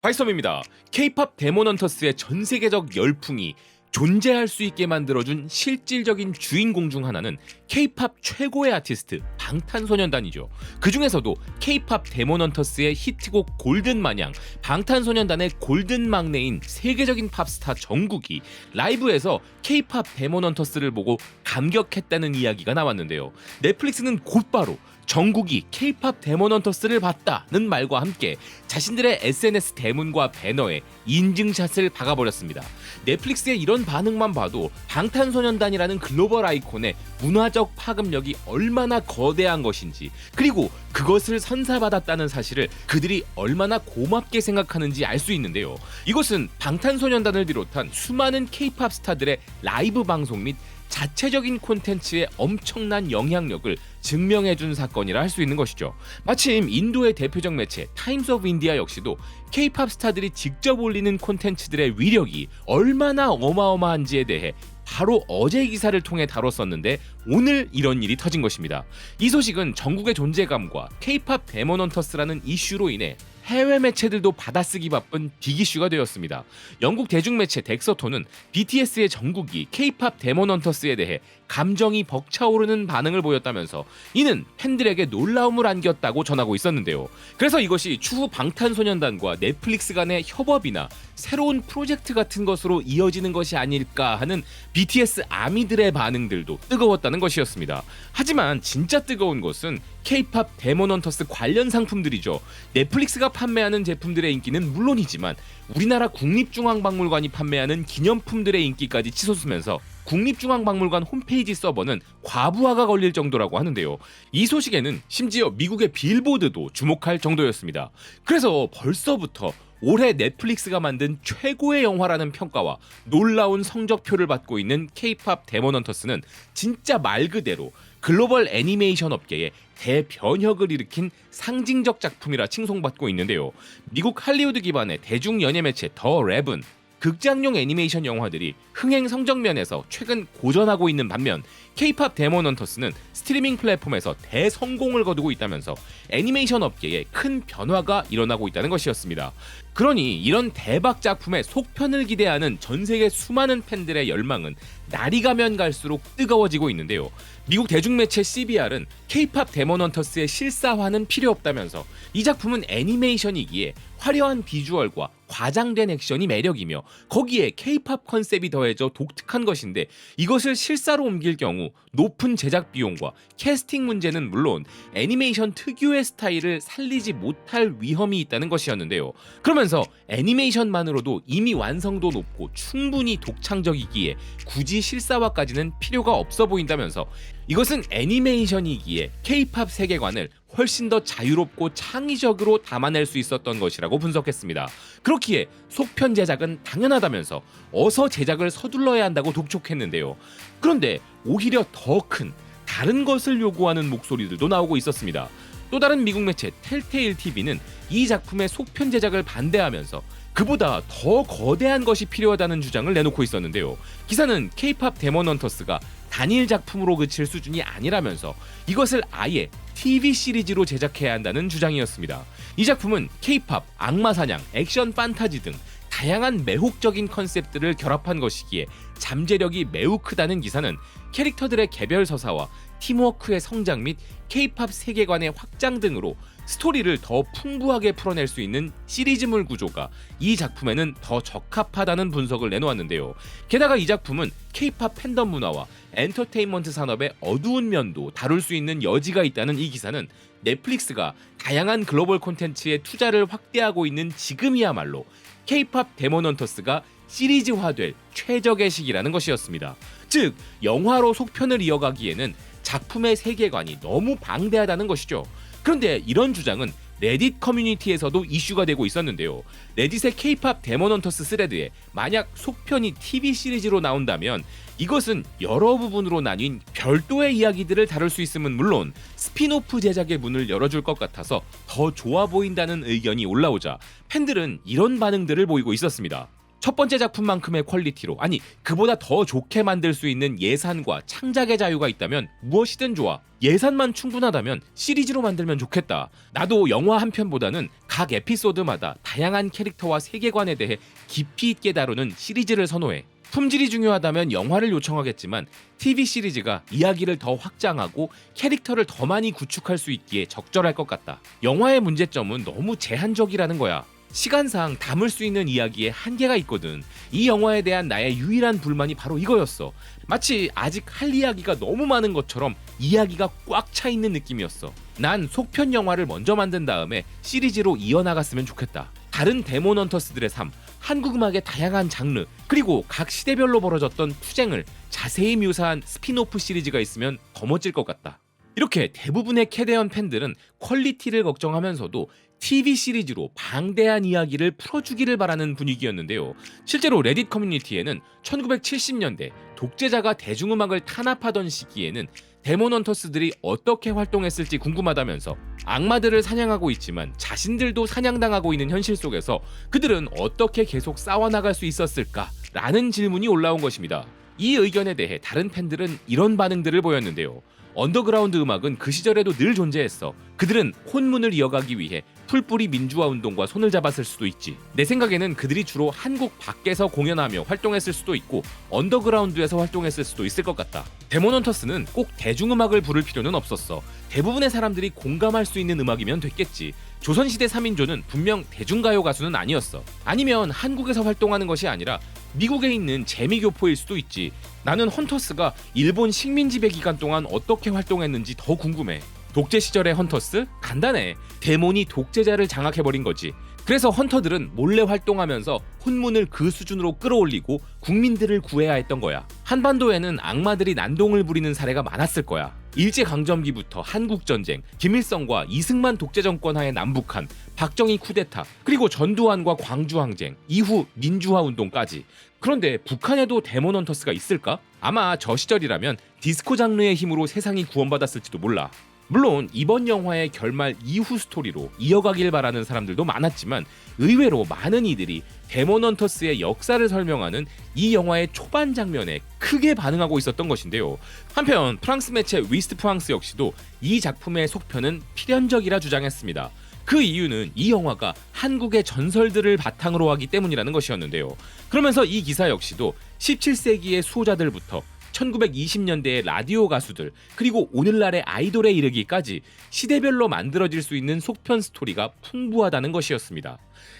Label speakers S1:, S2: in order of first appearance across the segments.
S1: 파이썸입니다. K-팝 데몬헌터스의 전 세계적 열풍이 존재할 수 있게 만들어준 실질적인 주인공 중 하나는 K-팝 최고의 아티스트 방탄소년단이죠. 그 중에서도 K-팝 데몬헌터스의 히트곡 골든 마냥 방탄소년단의 골든 막내인 세계적인 팝스타 정국이 라이브에서 K-팝 데몬헌터스를 보고 감격했다는 이야기가 나왔는데요. 넷플릭스는 곧바로 정국이 K-팝 데몬헌터스를 봤다는 말과 함께 자신들의 SNS 대문과 배너에 인증샷을 박아버렸습니다. 넷플릭스의 이런 반응만 봐도 방탄소년단이라는 글로벌 아이콘의 문화적 파급력이 얼마나 거대한 것인지, 그리고 그것을 선사받았다는 사실을 그들이 얼마나 고맙게 생각하는지 알 수 있는데요. 이것은 방탄소년단을 비롯한 수많은 K-팝 스타들의 라이브 방송 및 자체적인 콘텐츠의 엄청난 영향력을 증명해준 사건이라 할 수 있는 것이죠. 마침 인도의 대표적 매체 타임스 오브 인디아 역시도 K-팝 스타들이 직접 올리는 콘텐츠들의 위력이 얼마나 어마어마한지에 대해 바로 어제 기사를 통해 다뤘었는데 오늘 이런 일이 터진 것입니다. 이 소식은 전국의 존재감과 K-팝 데몬헌터스라는 이슈로 인해 해외 매체들도 받아쓰기 바쁜 빅이슈가 되었습니다. 영국 대중매체 덱서토는 BTS의 정국이 K-팝 데몬헌터스에 대해 감정이 벅차오르는 반응을 보였다면서 이는 팬들에게 놀라움을 안겼다고 전하고 있었는데요. 그래서 이것이 추후 방탄소년단과 넷플릭스 간의 협업이나 새로운 프로젝트 같은 것으로 이어지는 것이 아닐까 하는 BTS 아미들의 반응들도 뜨거웠다는 것이었습니다. 하지만 진짜 뜨거운 것은 K-팝 데몬헌터스 관련 상품들이죠. 넷플릭스가 판매하는 제품들의 인기는 물론이지만 우리나라 국립중앙박물관이 판매하는 기념품들의 인기까지 치솟으면서 국립중앙박물관 홈페이지 서버는 과부하가 걸릴 정도라고 하는데요. 이 소식에는 심지어 미국의 빌보드도 주목할 정도였습니다. 그래서 벌써부터 올해 넷플릭스가 만든 최고의 영화라는 평가와 놀라운 성적표를 받고 있는 K-팝 데몬헌터스는 진짜 말 그대로 글로벌 애니메이션 업계에 대변혁을 일으킨 상징적 작품이라 칭송받고 있는데요. 미국 할리우드 기반의 대중연예 매체 더 랩은 극장용 애니메이션 영화들이 흥행 성적 면에서 최근 고전하고 있는 반면 K-팝 데몬헌터스는 스트리밍 플랫폼에서 대성공을 거두고 있다면서 애니메이션 업계에 큰 변화가 일어나고 있다는 것이었습니다. 그러니 이런 대박 작품의 속편을 기대하는 전 세계 수많은 팬들의 열망은 날이 가면 갈수록 뜨거워지고 있는데요. 미국 대중매체 CBR은 K-팝 데몬헌터스의 실사화는 필요 없다면서 이 작품은 애니메이션이기에 화려한 비주얼과 과장된 액션이 매력이며 거기에 K-팝 컨셉이 더해져 독특한 것인데 이것을 실사로 옮길 경우 높은 제작 비용과 캐스팅 문제는 물론 애니메이션 특유의 스타일을 살리지 못할 위험이 있다는 것이었는데요. 그러면서 애니메이션만으로도 이미 완성도 높고 충분히 독창적이기에 굳이 실사화까지는 필요가 없어 보인다면서 이것은 애니메이션이기에 K-팝 세계관을 훨씬 더 자유롭고 창의적으로 담아낼 수 있었던 것이라고 분석했습니다. 그렇기에 속편 제작은 당연하다면서 어서 제작을 서둘러야 한다고 독촉했는데요. 그런데 오히려 더 큰 다른 것을 요구하는 목소리들도 나오고 있었습니다. 또 다른 미국 매체 텔테일 TV는 이 작품의 속편 제작을 반대하면서 그보다 더 거대한 것이 필요하다는 주장을 내놓고 있었는데요. 기사는 K-팝 데몬헌터스가 단일 작품으로 그칠 수준이 아니라면서 이것을 아예 TV 시리즈로 제작해야 한다는 주장이었습니다. 이 작품은 K-팝, 악마사냥, 액션 판타지 등 다양한 매혹적인 컨셉들을 결합한 것이기에 잠재력이 매우 크다는 기사는 캐릭터들의 개별 서사와 팀워크의 성장 및 K-팝 세계관의 확장 등으로 스토리를 더 풍부하게 풀어낼 수 있는 시리즈물 구조가 이 작품에는 더 적합하다는 분석을 내놓았는데요. 게다가 이 작품은 K-팝 팬덤 문화와 엔터테인먼트 산업의 어두운 면도 다룰 수 있는 여지가 있다는 이 기사는 넷플릭스가 다양한 글로벌 콘텐츠에 투자를 확대하고 있는 지금이야말로 K-팝 데몬헌터스가 시리즈화될 최적의 시기라는 것이었습니다. 즉, 영화로 속편을 이어가기에는 작품의 세계관이 너무 방대하다는 것이죠. 그런데 이런 주장은 레딧 커뮤니티에서도 이슈가 되고 있었는데요. 레딧의 K-팝 데몬헌터스 스레드에 만약 속편이 TV 시리즈로 나온다면 이것은 여러 부분으로 나뉜 별도의 이야기들을 다룰 수 있음은 물론 스핀오프 제작의 문을 열어줄 것 같아서 더 좋아 보인다는 의견이 올라오자 팬들은 이런 반응들을 보이고 있었습니다. 첫 번째 작품만큼의 퀄리티로, 아니 그보다 더 좋게 만들 수 있는 예산과 창작의 자유가 있다면 무엇이든 좋아. 예산만 충분하다면 시리즈로 만들면 좋겠다. 나도 영화 한 편보다는 각 에피소드마다 다양한 캐릭터와 세계관에 대해 깊이 있게 다루는 시리즈를 선호해. 품질이 중요하다면 영화를 요청하겠지만 TV 시리즈가 이야기를 더 확장하고 캐릭터를 더 많이 구축할 수 있기에 적절할 것 같다. 영화의 문제점은 너무 제한적이라는 거야. 시간상 담을 수 있는 이야기에 한계가 있거든. 이 영화에 대한 나의 유일한 불만이 바로 이거였어. 마치 아직 할 이야기가 너무 많은 것처럼 이야기가 꽉 차 있는 느낌이었어. 난 속편 영화를 먼저 만든 다음에 시리즈로 이어나갔으면 좋겠다. 다른 데몬 헌터스들의 삶, 한국 음악의 다양한 장르, 그리고 각 시대별로 벌어졌던 투쟁을 자세히 묘사한 스핀오프 시리즈가 있으면 더 멋질 것 같다. 이렇게 대부분의 캐대언 팬들은 퀄리티를 걱정하면서도 TV 시리즈로 방대한 이야기를 풀어주기를 바라는 분위기였는데요. 실제로 레딧 커뮤니티에는 1970년대 독재자가 대중음악을 탄압하던 시기에는 데몬 헌터스들이 어떻게 활동했을지 궁금하다면서 악마들을 사냥하고 있지만 자신들도 사냥당하고 있는 현실 속에서 그들은 어떻게 계속 싸워나갈 수 있었을까라는 질문이 올라온 것입니다. 이 의견에 대해 다른 팬들은 이런 반응들을 보였는데요. 언더그라운드 음악은 그 시절에도 늘 존재했어. 그들은 혼문을 이어가기 위해 풀뿌리 민주화 운동과 손을 잡았을 수도 있지. 내 생각에는 그들이 주로 한국 밖에서 공연하며 활동했을 수도 있고 언더그라운드에서 활동했을 수도 있을 것 같다. 데몬 헌터스는 꼭 대중음악을 부를 필요는 없었어. 대부분의 사람들이 공감할 수 있는 음악이면 됐겠지. 조선시대 3인조는 분명 대중가요 가수는 아니었어. 아니면 한국에서 활동하는 것이 아니라 미국에 있는 재미교포일 수도 있지. 나는 헌터스가 일본 식민지배 기간 동안 어떻게 활동했는지 더 궁금해. 독재 시절의 헌터스? 간단해. 데몬이 독재자를 장악해버린 거지. 그래서 헌터들은 몰래 활동하면서 혼문을 그 수준으로 끌어올리고 국민들을 구해야 했던 거야. 한반도에는 악마들이 난동을 부리는 사례가 많았을 거야. 일제강점기부터 한국전쟁, 김일성과 이승만 독재정권 하에 남북한, 박정희 쿠데타, 그리고 전두환과 광주항쟁, 이후 민주화 운동까지. 그런데 북한에도 데몬 헌터스가 있을까? 아마 저 시절이라면 디스코 장르의 힘으로 세상이 구원받았을지도 몰라. 물론 이번 영화의 결말 이후 스토리로 이어가길 바라는 사람들도 많았지만 의외로 많은 이들이 데몬 헌터스의 역사를 설명하는 이 영화의 초반 장면에 크게 반응하고 있었던 것인데요. 한편 프랑스 매체 위스트 프랑스 역시도 이 작품의 속편은 필연적이라 주장했습니다. 그 이유는 이 영화가 한국의 전설들을 바탕으로 하기 때문이라는 것이었는데요. 그러면서 이 기사 역시도 17세기의 수호자들부터 1920년대의 라디오 가수들, 그리고 오늘날의 아이돌에 이르기까지 시대별로 만들어질 수 있는 속편 스토리가 풍부하다는 것이었습니다.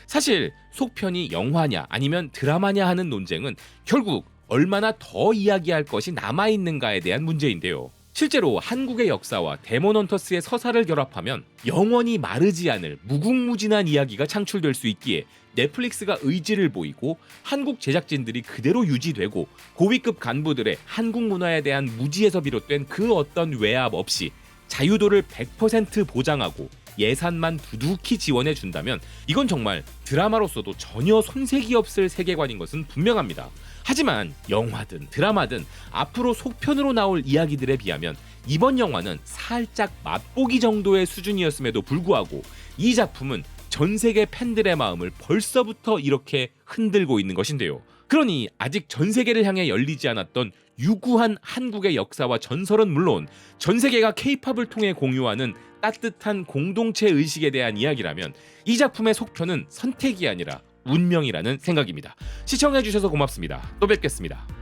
S1: 사실 속편이 영화냐 아니면 드라마냐 하는 논쟁은 결국 얼마나 더 이야기할 것이 남아있는가에 대한 문제인데요. 실제로 한국의 역사와 데몬 헌터스의 서사를 결합하면 영원히 마르지 않을 무궁무진한 이야기가 창출될 수 있기에 넷플릭스가 의지를 보이고 한국 제작진들이 그대로 유지되고 고위급 간부들의 한국 문화에 대한 무지에서 비롯된 그 어떤 외압 없이 자유도를 100% 보장하고 예산만 두둑히 지원해 준다면 이건 정말 드라마로서도 전혀 손색이 없을 세계관인 것은 분명합니다. 하지만 영화든 드라마든 앞으로 속편으로 나올 이야기들에 비하면 이번 영화는 살짝 맛보기 정도의 수준이었음에도 불구하고 이 작품은 전 세계 팬들의 마음을 벌써부터 이렇게 흔들고 있는 것인데요. 그러니 아직 전 세계를 향해 열리지 않았던 유구한 한국의 역사와 전설은 물론 전 세계가 K-팝을 통해 공유하는 따뜻한 공동체 의식에 대한 이야기라면 이 작품의 속편은 선택이 아니라 운명이라는 생각입니다. 시청해주셔서 고맙습니다. 또 뵙겠습니다.